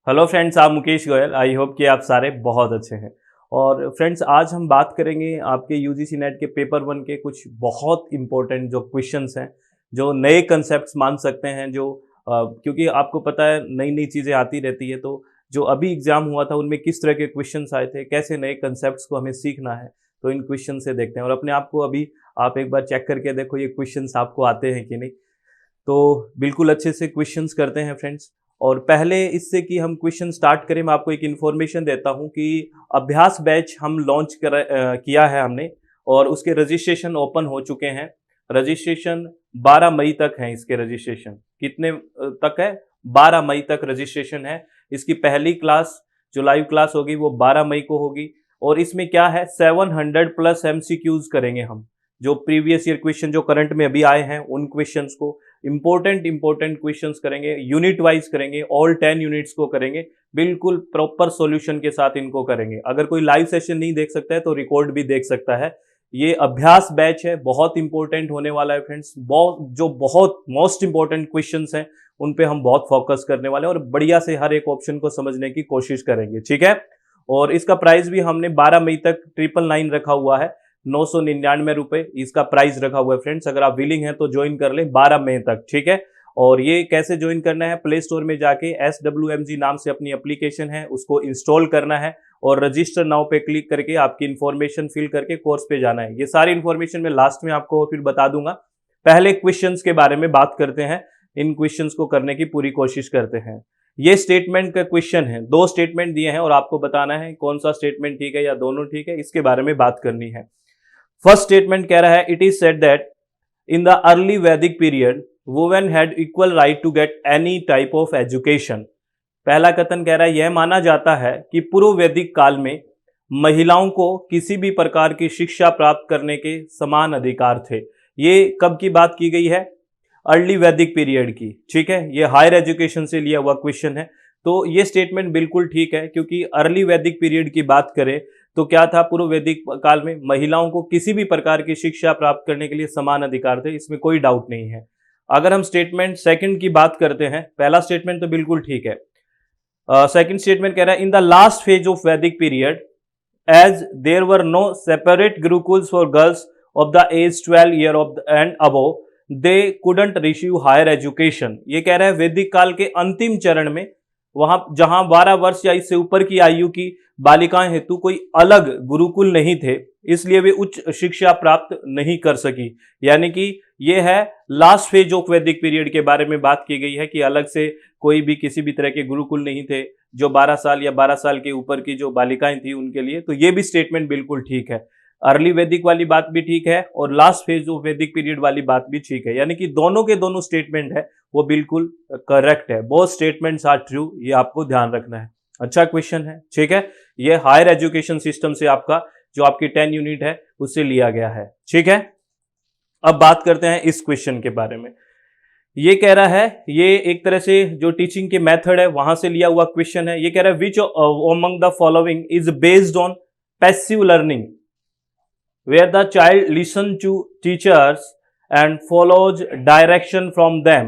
Hello friends, आप Mukesh Goyal. I hope कि आप सारे बहुत अच्छे हैं। और फ्रेंड्स, आज हम बात करेंगे आपके यूजीसी नेट के पेपर वन के कुछ बहुत इंपॉर्टेंट जो क्वेश्चंस हैं, जो नए कंसेप्ट्स मान सकते हैं, जो क्योंकि आपको पता है नई नई चीज़ें आती रहती है। तो जो अभी एग्जाम हुआ था उनमें किस तरह के क्वेश्चंस आए थे, कैसे नए कंसेप्ट्स को हमें सीखना है, तो इन क्वेश्चन से देखते हैं। और अपने आप को अभी आप एक बार चेक करके देखो ये क्वेश्चंस आपको आते हैं कि नहीं। तो बिल्कुल अच्छे से क्वेश्चंस करते हैं फ्रेंड्स। और पहले इससे कि हम क्वेश्चन स्टार्ट करें, मैं आपको एक इन्फॉर्मेशन देता हूं कि अभ्यास बैच हम लॉन्च किया है हमने, और उसके रजिस्ट्रेशन ओपन हो चुके हैं। रजिस्ट्रेशन 12 मई तक है। इसके रजिस्ट्रेशन कितने तक है? 12 मई तक रजिस्ट्रेशन है। इसकी पहली क्लास जो लाइव क्लास होगी वो 12 मई को होगी। और इसमें क्या है, 700 प्लस एमसीक्यूज करेंगे हम। जो प्रीवियस ईयर क्वेश्चन जो करंट में अभी आए हैं उन क्वेश्चंस को, इंपॉर्टेंट क्वेश्चंस करेंगे, यूनिट वाइज करेंगे, ऑल 10 यूनिट्स को करेंगे, बिल्कुल प्रॉपर सॉल्यूशन के साथ इनको करेंगे। अगर कोई लाइव सेशन नहीं देख सकता है तो रिकॉर्ड भी देख सकता है। ये अभ्यास बैच है, बहुत इंपॉर्टेंट होने वाला है फ्रेंड्स। बहुत मोस्ट इंपॉर्टेंट क्वेश्चंस हैं उन पे हम बहुत फोकस करने वाले हैं और बढ़िया से हर एक ऑप्शन को समझने की कोशिश करेंगे, ठीक है। और इसका प्राइस भी हमने 12 मई तक 999 रखा हुआ है। 999 रुपए इसका प्राइस रखा हुआ है फ्रेंड्स। अगर आप विलिंग हैं तो ज्वाइन कर लें 12 मई तक, ठीक है। और ये कैसे ज्वाइन करना है, प्ले स्टोर में जाके SWMG नाम से अपनी एप्लीकेशन है उसको इंस्टॉल करना है और रजिस्टर नाउ पे क्लिक करके आपकी इन्फॉर्मेशन फिल करके कोर्स पे जाना है। ये सारी इन्फॉर्मेशन मैं लास्ट में आपको फिर बता दूंगा। पहले क्वेश्चंस के बारे में बात करते हैं। इन क्वेश्चंस को करने की पूरी कोशिश करते हैं। ये स्टेटमेंट का क्वेश्चन है, 2 स्टेटमेंट दिए हैं और आपको बताना है कौन सा स्टेटमेंट ठीक है या दोनों ठीक है, इसके बारे में बात करनी है। फर्स्ट स्टेटमेंट कह रहा है, it is said that in the early Vedic period women had equal right to get any type of education. पहला कथन कह रहा है, यह माना जाता है कि पूर्व वैदिक काल में महिलाओं को किसी भी प्रकार की शिक्षा प्राप्त करने के समान अधिकार थे। ये कब की बात की गई है? अर्ली वैदिक पीरियड की, ठीक है। ये हायर एजुकेशन से लिया हुआ क्वेश्चन है। तो ये स्टेटमेंट बिल्कुल ठीक है, क्योंकि अर्ली वैदिक पीरियड की बात करें तो क्या था, पूर्व वैदिक काल में महिलाओं को किसी भी प्रकार की शिक्षा प्राप्त करने के लिए समान अधिकार थे, इसमें कोई डाउट नहीं है। अगर हम स्टेटमेंट सेकंड की बात करते हैं, पहला स्टेटमेंट तो बिल्कुल ठीक है। सेकंड स्टेटमेंट कह रहा है, in the last phase of Vedic period as there were no separate gurukuls for girls of the age 12 year of and above they couldn't receive higher education. ये कह रहा है वैदिक काल के अंतिम चरण में वहां जहां 12 वर्ष या इससे ऊपर की आयु की बालिकाएं हेतु कोई अलग गुरुकुल नहीं थे, इसलिए वे उच्च शिक्षा प्राप्त नहीं कर सकी। यानी कि यह है last phase of Vedic period के बारे में बात की गई है कि अलग से कोई भी किसी भी तरह के गुरुकुल नहीं थे जो 12 साल या 12 साल के ऊपर की जो बालिकाएं थी उनके लिए। तो ये भी स्टेटमेंट बिल्कुल ठीक है। अर्ली वैदिक वाली बात भी ठीक है और last phase of Vedic period वाली बात भी ठीक है। यानी कि दोनों के दोनों स्टेटमेंट है वो बिल्कुल करेक्ट है। बोथ स्टेटमेंट्स आर ट्रू, ये आपको ध्यान रखना है। अच्छा क्वेश्चन है, ठीक है। ये हायर एजुकेशन सिस्टम से आपका जो आपकी 10 यूनिट है उससे लिया गया है, ठीक है। अब बात करते हैं इस क्वेश्चन के बारे में। ये कह रहा है, ये एक तरह से जो टीचिंग के मेथड है वहां से लिया हुआ क्वेश्चन है। ये कह रहा है, which among the following is based on passive learning where the child listen to teachers and follows direction from them।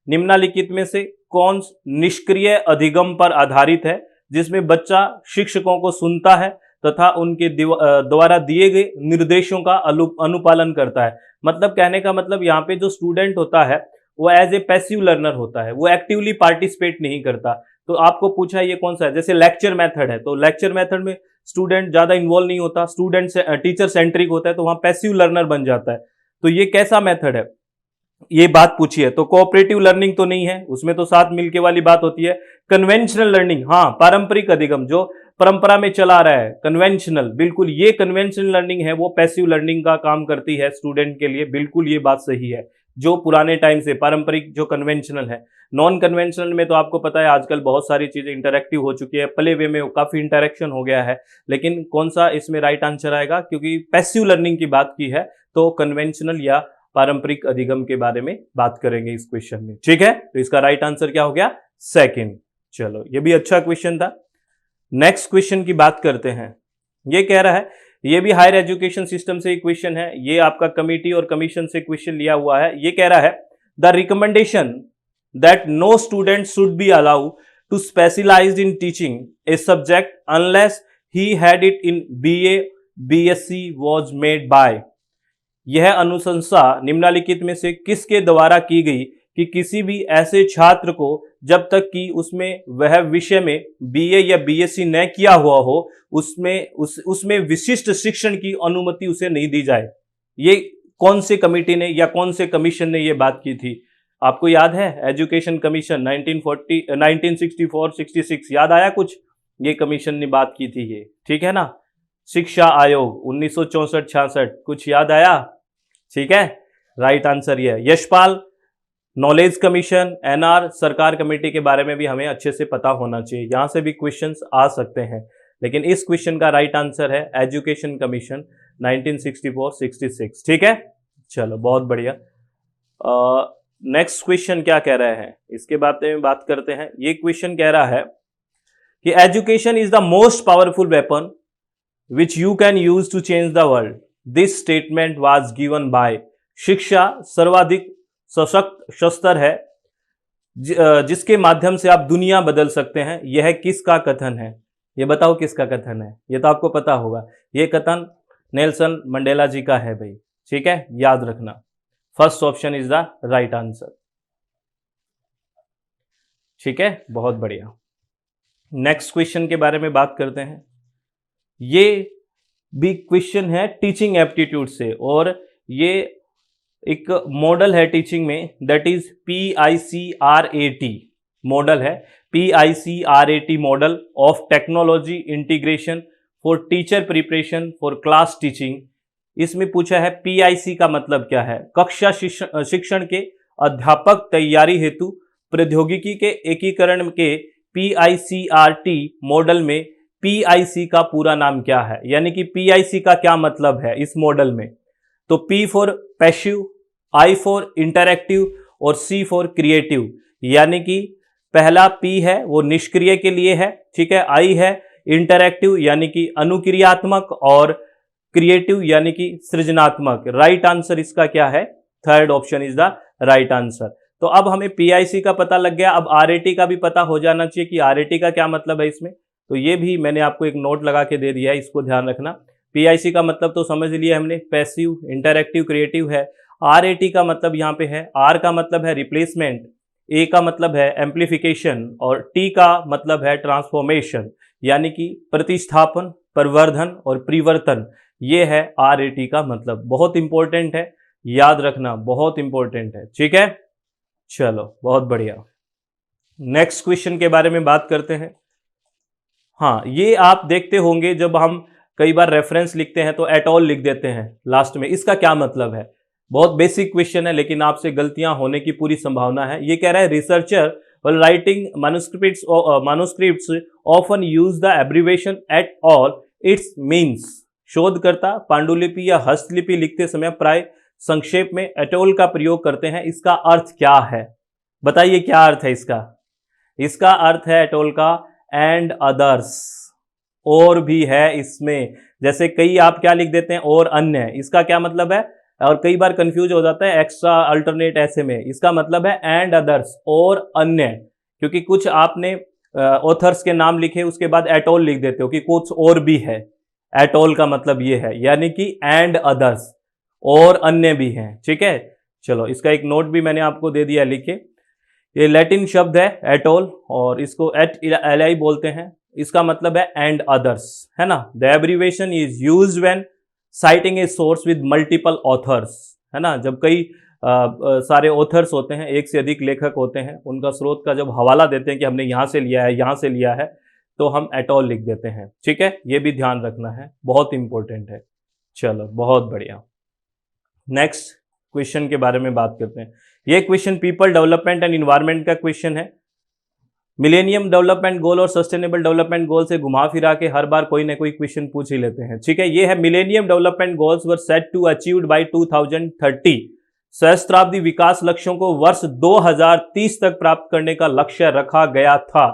निम्नलिखित में से कौन निष्क्रिय अधिगम पर आधारित है जिसमें बच्चा शिक्षकों को सुनता है तथा उनके द्वारा दिए गए निर्देशों का अनुपालन करता है। मतलब कहने का मतलब यहाँ पे जो स्टूडेंट होता है वो एज ए पैसिव लर्नर होता है, वो एक्टिवली पार्टिसिपेट नहीं करता। तो आपको पूछा ये कौन सा है, जैसे लेक्चर मेथड है तो लेक्चर मेथड में स्टूडेंट ज्यादा इन्वॉल्व नहीं होता, स्टूडेंट से टीचर सेंट्रिक होता है, तो वहां पैसिव लर्नर बन जाता है। तो ये कैसा मेथड है, ये बात पूछी है। तो कोऑपरेटिव लर्निंग तो नहीं है, उसमें तो साथ मिलके वाली बात होती है। कन्वेंशनल लर्निंग, हाँ, पारंपरिक अधिगम जो परंपरा में चला रहा है, कन्वेंशनल, बिल्कुल ये कन्वेंशनल लर्निंग है, वो पैसिव लर्निंग का काम करती है स्टूडेंट के लिए, बिल्कुल ये बात सही है। जो पुराने टाइम से पारंपरिक जो कन्वेंशनल है। नॉन कन्वेंशनल में तो आपको पता है आजकल बहुत सारी चीजें इंटरैक्टिव हो चुकी है, प्ले वे में काफी इंटरेक्शन हो गया है। लेकिन कौन सा इसमें राइट आंसर आएगा, क्योंकि पैसिव लर्निंग की बात की है तो कन्वेंशनल या पारंपरिक अधिगम के बारे में बात करेंगे इस क्वेश्चन में, ठीक है। तो इसका राइट आंसर क्या हो गया, सेकंड। चलो, ये भी अच्छा क्वेश्चन था। नेक्स्ट क्वेश्चन की बात करते हैं। ये कह रहा है, ये भी हायर एजुकेशन सिस्टम से क्वेश्चन है, ये आपका कमिटी और कमीशन से क्वेश्चन लिया हुआ है। ये कह रहा है, the recommendation that no student should be allow to specialized in teaching a subject unless he had it in BA BSc was made by। यह अनुशंसा निम्नलिखित में से किसके द्वारा की गई कि किसी भी ऐसे छात्र को जब तक कि उसमें वह विषय में बीए या बीएससी न किया हुआ हो उसमें विशिष्ट शिक्षण की अनुमति उसे नहीं दी जाए। ये कौन से कमेटी ने या कौन से कमीशन ने ये बात की थी? आपको याद है? एजुकेशन कमीशन 1964-66 याद आया कुछ? ये कमीशन ने बात की थी ये, ठीक है ना। शिक्षा आयोग 1964-66 कुछ याद आया? ठीक है, राइट आंसर ये है। यशपाल नॉलेज कमीशन, एनआर सरकार कमेटी के बारे में भी हमें अच्छे से पता होना चाहिए, यहां से भी क्वेश्चंस आ सकते हैं, लेकिन इस क्वेश्चन का राइट आंसर है एजुकेशन कमीशन 1964-66, ठीक है। चलो बहुत बढ़िया। नेक्स्ट क्वेश्चन क्या कह रहे हैं इसके बारे में बात करते हैं। ये क्वेश्चन कह रहा है कि education is the most powerful weapon which you can use to change the world. This statement was given by. शिक्षा सर्वाधिक सशक्त शस्त्र है जिसके माध्यम से आप दुनिया बदल सकते हैं। यह किसका कथन है? ये बताओ किसका कथन है? ये तो आपको पता होगा। ये कथन नेल्सन मंडेला जी का है भाई, ठीक है, याद रखना। First option is the right answer, ठीक है, बहुत बढ़िया। नेक्स्ट क्वेश्चन के बारे में बात करते हैं। ये भी क्वेश्चन है टीचिंग एप्टीट्यूड से, और ये एक मॉडल है टीचिंग में, दैट इज PICRAT मॉडल है। PICRAT model of technology integration for teacher preparation for class teaching. इसमें पूछा है PIC का मतलब क्या है? कक्षा शिक्षण के अध्यापक तैयारी हेतु प्रौद्योगिकी के एकीकरण के PICRT मॉडल में PIC का पूरा नाम क्या है? यानी कि PIC का क्या मतलब है इस मॉडल में? तो P for passive, I for interactive और C फॉर क्रिएटिव। यानी कि पहला P है वो निष्क्रिय के लिए है, ठीक है, I है इंटरैक्टिव यानी कि अनुक्रियात्मक, और क्रिएटिव यानी कि सृजनात्मक। राइट आंसर इसका क्या है? Third option is the right answer. तो अब हमें PIC का पता लग गया, अब RAT का भी पता हो जाना चाहिए कि RAT का क्या मतलब है इसमें। तो ये भी मैंने आपको एक नोट लगा के दे दिया है, इसको ध्यान रखना। PIC का मतलब तो समझ लिया हमने, पैसिव, इंटरैक्टिव, क्रिएटिव है। RAT का मतलब यहाँ पे है, R का मतलब है रिप्लेसमेंट, A का मतलब है एम्प्लीफिकेशन, और T का मतलब है ट्रांसफॉर्मेशन, यानी कि प्रतिस्थापन, परिवर्धन और परिवर्तन। ये है RAT का मतलब। बहुत इंपॉर्टेंट है, याद रखना, बहुत इंपॉर्टेंट है, ठीक है। चलो बहुत बढ़िया। नेक्स्ट क्वेश्चन के बारे में बात करते हैं। हाँ, ये आप देखते होंगे जब हम कई बार रेफरेंस लिखते हैं तो एट ऑल लिख देते हैं लास्ट में। इसका क्या मतलब है? बहुत बेसिक क्वेश्चन है, लेकिन आपसे गलतियां होने की पूरी संभावना है। ये कह रहा है researcher while writing manuscripts often use the abbreviation at all it's means. शोधकर्ता पांडुलिपि या हस्तलिपि लिखते समय प्राय संक्षेप में एट ऑल का प्रयोग करते हैं। इसका अर्थ क्या है? बताइए क्या अर्थ है इसका? इसका अर्थ है एट ऑल का एंड अदर्स, और भी है इसमें। जैसे कई आप क्या लिख देते हैं? और अन्य। इसका क्या मतलब है? और कई बार कंफ्यूज हो जाता है एक्स्ट्रा अल्टरनेट ऐसे में। इसका मतलब है एंड अदर्स, और अन्य, क्योंकि कुछ आपने ऑथर्स के नाम लिखे उसके बाद एट ऑल लिख देते हो कि कुछ और भी है। एट ऑल का मतलब ये है, यानी कि एंड अदर्स, और अन्य भी हैं, ठीक है। चलो इसका एक नोट भी मैंने आपको दे दिया, लिखे। ये लैटिन शब्द है एट ऑल, और इसको एट एलाई बोलते हैं। इसका मतलब है एंड अदर्स, है ना। The abbreviation is used when citing a source with multiple authors, है ना। जब कई सारे ऑथर्स होते हैं, एक से अधिक लेखक होते हैं, उनका स्रोत का जब हवाला देते हैं कि हमने यहाँ से लिया है, यहाँ से लिया है, तो हम एट ऑल लिख देते हैं, ठीक है। ये भी ध्यान रखना है, बहुत इंपॉर्टेंट है। चलो बहुत बढ़िया। नेक्स्ट क्वेश्चन के बारे में बात करते हैं। ये question people development and environment का क्वेश्चन है। मिलेनियम डेवलपमेंट गोल और सस्टेनेबल डेवलपमेंट गोल से घुमा फिरा के हर बार कोई ना कोई क्वेश्चन पूछ ही लेते हैं, ठीक है। ये है millennium development goals were set to achieved by 2030। सहस्त्राब्दी विकास लक्ष्यों को वर्ष 2030 तक प्राप्त करने का लक्ष्य रखा गया था।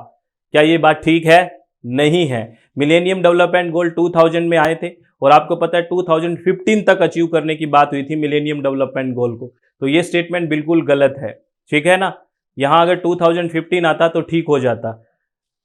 क्या ये बात ठीक है? नहीं है। मिलेनियम डेवलपमेंट गोल 2000 में आए थे, और आपको पता है 2015 तक अचीव करने की बात हुई थी मिलेनियम डेवलपमेंट गोल को। तो ये स्टेटमेंट बिल्कुल गलत है, ठीक है ना। यहां अगर 2015 आता तो ठीक हो जाता।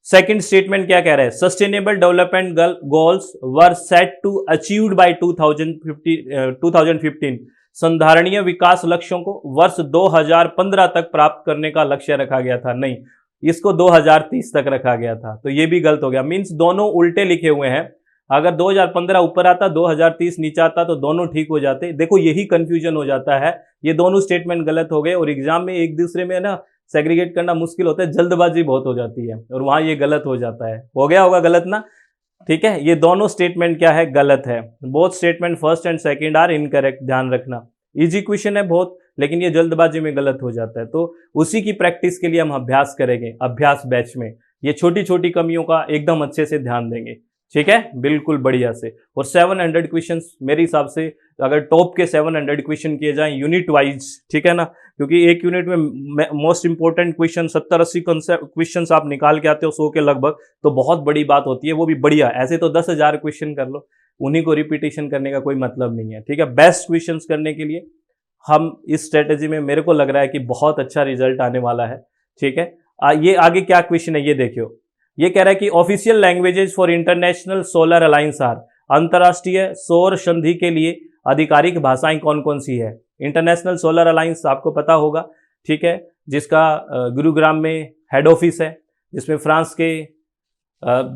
सेकंड स्टेटमेंट क्या कह रहा है, sustainable development goals were set to achieved by 2015 संधारणीय विकास लक्ष्यों को वर्ष 2015 तक प्राप्त करने का लक्ष्य रखा गया था, नहीं इसको 2030 तक रखा गया था, तो ये भी गलत हो गया। मींस दोनों उल्टे लिखे हुए हैं, अगर 2015 ऊपर आता 2030 नीचे आता तो दोनों ठीक हो जाते। देखो यही कंफ्यूजन हो जाता है, ये दोनों स्टेटमेंट गलत हो गए और एग्जाम में एक दूसरे में ना सेग्रीगेट करना मुश्किल होता है, जल्दबाजी बहुत हो जाती है और वहां ये गलत हो जाता है। हो गया होगा गलत ना, ठीक है, ये दोनों स्टेटमेंट क्या है, गलत है। Both statement first and second are incorrect, ध्यान रखना। इजी क्वेश्चन है बहुत, लेकिन ये जल्दबाजी में गलत हो जाता है, तो उसी की प्रैक्टिस के लिए हम अभ्यास करेंगे अभ्यास बैच में, ये छोटी छोटी कमियों का एकदम अच्छे से ध्यान देंगे, ठीक है, बिल्कुल बढ़िया से। और 700 क्वेश्चंस मेरे हिसाब से अगर टॉप के 700 क्वेश्चन किए जाएं यूनिट वाइज, ठीक है ना, क्योंकि एक यूनिट में मोस्ट इंपोर्टेंट क्वेश्चन 70-80 क्वेश्चन आप निकाल के आते हो 100 के लगभग, तो बहुत बड़ी बात होती है, वो भी बढ़िया। ऐसे तो 10,000 क्वेश्चन कर लो, उन्हीं को रिपीटेशन करने का कोई मतलब नहीं है, ठीक है। बेस्ट क्वेश्चन करने के लिए हम इस स्ट्रेटेजी में मेरे को लग रहा है कि बहुत अच्छा रिजल्ट आने वाला है, ठीक है। ये आगे क्या क्वेश्चन है ये देखियो, ये कह रहा है कि official languages for international solar alliance are, अंतर्राष्ट्रीय सौर संधि के लिए आधिकारिक भाषाएं कौन कौन सी है। इंटरनेशनल सोलर अलायंस आपको पता होगा, ठीक है, जिसका गुरुग्राम में हेड ऑफिस है, जिसमें फ्रांस के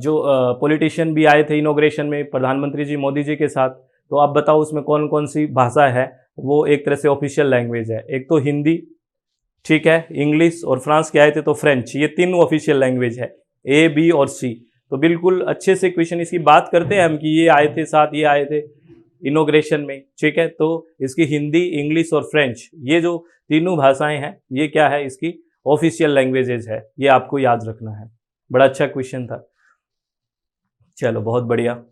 जो पॉलिटिशियन भी आए थे इनॉग्रेशन में प्रधानमंत्री जी मोदी जी के साथ, तो आप बताओ उसमें कौन कौन सी भाषा है। वो एक तरह से ऑफिशियल लैंग्वेज है, एक तो हिंदी, ठीक है, इंग्लिश और फ्रांस के आए थे तो फ्रेंच, ये तीनों ऑफिशियल लैंग्वेज है, ए बी और सी। तो बिल्कुल अच्छे से क्वेश्चन इसकी बात करते हैं हम कि ये आए थे साथ, ये आए थे इनॉग्रेशन में, ठीक है। तो इसकी हिंदी, इंग्लिश और फ्रेंच, ये जो तीनों भाषाएं हैं, ये क्या है, इसकी ऑफिशियल लैंग्वेजेज है, ये आपको याद रखना है। बड़ा अच्छा क्वेश्चन था, चलो बहुत बढ़िया।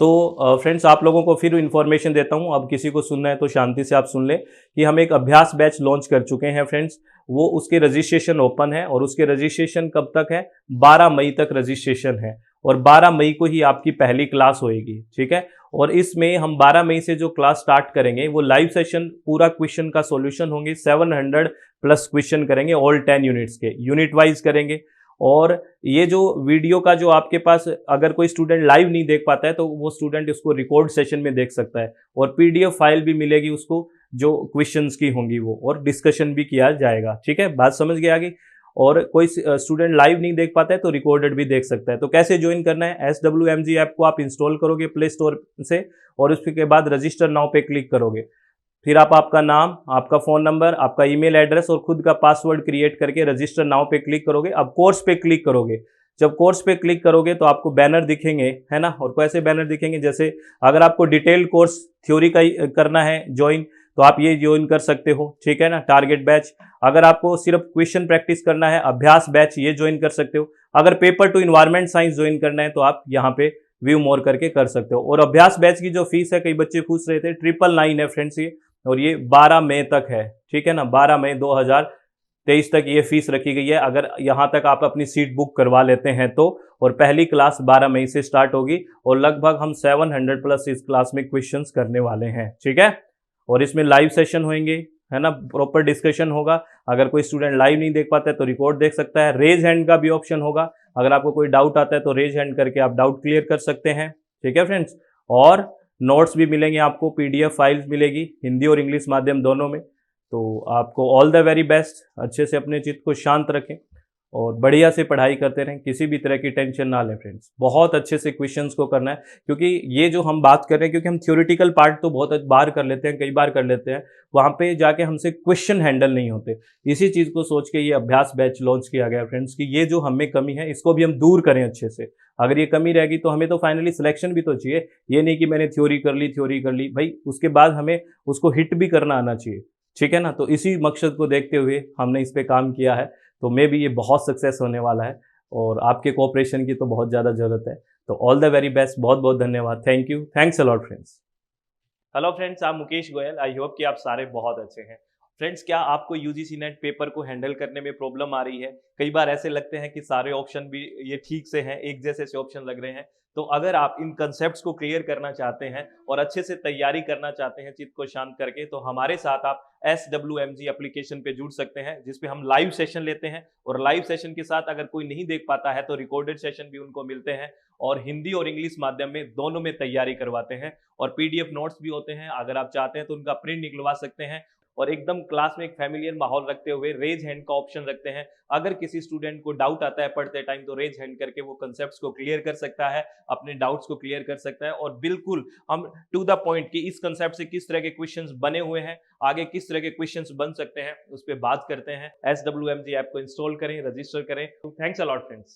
तो फ्रेंड्स आप लोगों को फिर इन्फॉर्मेशन देता हूं, अब किसी को सुनना है तो शांति से आप सुन ले कि हम एक अभ्यास बैच लॉन्च कर चुके हैं फ्रेंड्स, वो उसके रजिस्ट्रेशन ओपन है और उसके रजिस्ट्रेशन कब तक है, 12 मई तक रजिस्ट्रेशन है और 12 मई को ही आपकी पहली क्लास होएगी, ठीक है। और इसमें हम 12 मई से जो क्लास स्टार्ट करेंगे वो लाइव सेशन, पूरा क्वेश्चन का सॉल्यूशन होंगे, 700 प्लस क्वेश्चन करेंगे, ऑल 10 यूनिट्स के, यूनिट वाइज करेंगे। और ये जो वीडियो का जो आपके पास अगर कोई स्टूडेंट लाइव नहीं देख पाता है तो वो स्टूडेंट इसको रिकॉर्ड सेशन में देख सकता है और पीडीएफ फाइल भी मिलेगी उसको जो क्वेश्चंस की होंगी वो, और डिस्कशन भी किया जाएगा, ठीक है, बात समझ गए आगे। और कोई स्टूडेंट लाइव नहीं देख पाता है तो रिकॉर्डेड भी देख सकता है। तो कैसे ज्वाइन करना है, SWMG ऐप को आप इंस्टॉल करोगे प्ले स्टोर से और उसके बाद रजिस्टर नाउ पे क्लिक करोगे, फिर आप आपका नाम, आपका फ़ोन नंबर, आपका ईमेल एड्रेस और खुद का पासवर्ड क्रिएट करके रजिस्टर नाउ पे क्लिक करोगे। अब कोर्स पे क्लिक करोगे, जब कोर्स पे क्लिक करोगे तो आपको बैनर दिखेंगे, है ना, और कैसे बैनर दिखेंगे, जैसे अगर आपको डिटेल कोर्स थ्योरी का करना है ज्वाइन तो आप ये ज्वाइन कर सकते हो, ठीक है ना, टारगेट बैच। अगर आपको सिर्फ क्वेश्चन प्रैक्टिस करना है, अभ्यास बैच, ये ज्वाइन कर सकते हो। अगर paper two environment science join करना है तो आप यहाँ पे व्यू मोर करके कर सकते हो। और अभ्यास बैच की जो फीस है, कई बच्चे पूछ रहे थे, 999 है फ्रेंड्स ये, और ये 12 मई तक है, ठीक है ना, 12 मई 2023 तक ये फीस रखी गई है। अगर यहाँ तक आप अपनी सीट बुक करवा लेते हैं तो, और पहली क्लास 12 मई से स्टार्ट होगी और लगभग हम 700 प्लस इस क्लास में क्वेश्चंस करने वाले हैं, ठीक है। और इसमें लाइव सेशन होंगे, है ना, प्रॉपर डिस्कशन होगा। अगर कोई स्टूडेंट लाइव नहीं देख पाता है तो रिकॉर्ड देख सकता है। रेज हैंड का भी ऑप्शन होगा, अगर आपको कोई डाउट आता है तो रेज हैंड करके आप डाउट क्लियर कर सकते हैं, ठीक है फ्रेंड्स। और नोट्स भी मिलेंगे आपको, पीडीएफ फाइल्स मिलेगी हिंदी और इंग्लिश माध्यम दोनों में। तो आपको ऑल द वेरी बेस्ट, अच्छे से अपने चित्त को शांत रखें और बढ़िया से पढ़ाई करते रहें, किसी भी तरह की टेंशन ना लें फ्रेंड्स। बहुत अच्छे से क्वेश्चंस को करना है, क्योंकि ये जो हम बात कर रहे हैं, क्योंकि हम थ्योरेटिकल पार्ट तो बहुत बार कर लेते हैं, कई बार कर लेते हैं, वहाँ पे जाके हमसे क्वेश्चन हैंडल नहीं होते। इसी चीज़ को सोच के ये अभ्यास बैच लॉन्च किया गया फ्रेंड्स कि ये जो हमें कमी है इसको भी हम दूर करें अच्छे से। अगर ये कमी रहेगी तो हमें तो फाइनली सिलेक्शन भी तो चाहिए, ये नहीं कि मैंने थ्योरी कर ली भाई, उसके बाद हमें उसको हिट भी करना आना चाहिए, ठीक है ना। तो इसी मकसद को देखते हुए हमने इस पे काम किया है, तो मे भी ये बहुत सक्सेस होने वाला है और आपके कोऑपरेशन की तो बहुत ज़्यादा ज़रूरत है। तो ऑल द वेरी बेस्ट, बहुत बहुत धन्यवाद, thank you, thanks a lot friends. Hello friends, आप मुकेश गोयल, आई होप कि आप सारे बहुत अच्छे हैं। फ्रेंड्स, क्या आपको यूजीसी नेट पेपर को हैंडल करने में प्रॉब्लम आ रही है? कई बार ऐसे लगते हैं कि सारे ऑप्शन भी ये ठीक से हैं, एक जैसे से ऑप्शन लग रहे हैं। तो अगर आप इन कंसेप्ट्स को क्लियर करना चाहते हैं और अच्छे से तैयारी करना चाहते हैं चित्त को शांत करके, तो हमारे साथ आप SWMG एप्लीकेशन पे जुड़ सकते हैं, जिसपे हम लाइव सेशन लेते हैं और लाइव सेशन के साथ अगर कोई नहीं देख पाता है तो रिकॉर्डेड सेशन भी उनको मिलते हैं और हिंदी और इंग्लिश माध्यम में दोनों में तैयारी करवाते हैं और PDF नोट्स भी होते हैं। अगर आप चाहते हैं तो उनका प्रिंट निकलवा सकते हैं और एकदम क्लास में एक फैमिलियर माहौल रखते हुए रेज हैंड का ऑप्शन रखते हैं। अगर किसी स्टूडेंट को डाउट आता है पढ़ते टाइम तो रेज हैंड करके वो कंसेप्ट्स को क्लियर कर सकता है, अपने डाउट्स को क्लियर कर सकता है और बिल्कुल हम टू द पॉइंट कि इस कंसेप्ट से किस तरह के क्वेश्चंस बने हुए हैं, आगे किस तरह के क्वेश्चंस बन सकते हैं, उस पर बात करते हैं। SWMG ऐप को इंस्टॉल करें, रजिस्टर करें। Thanks a lot friends.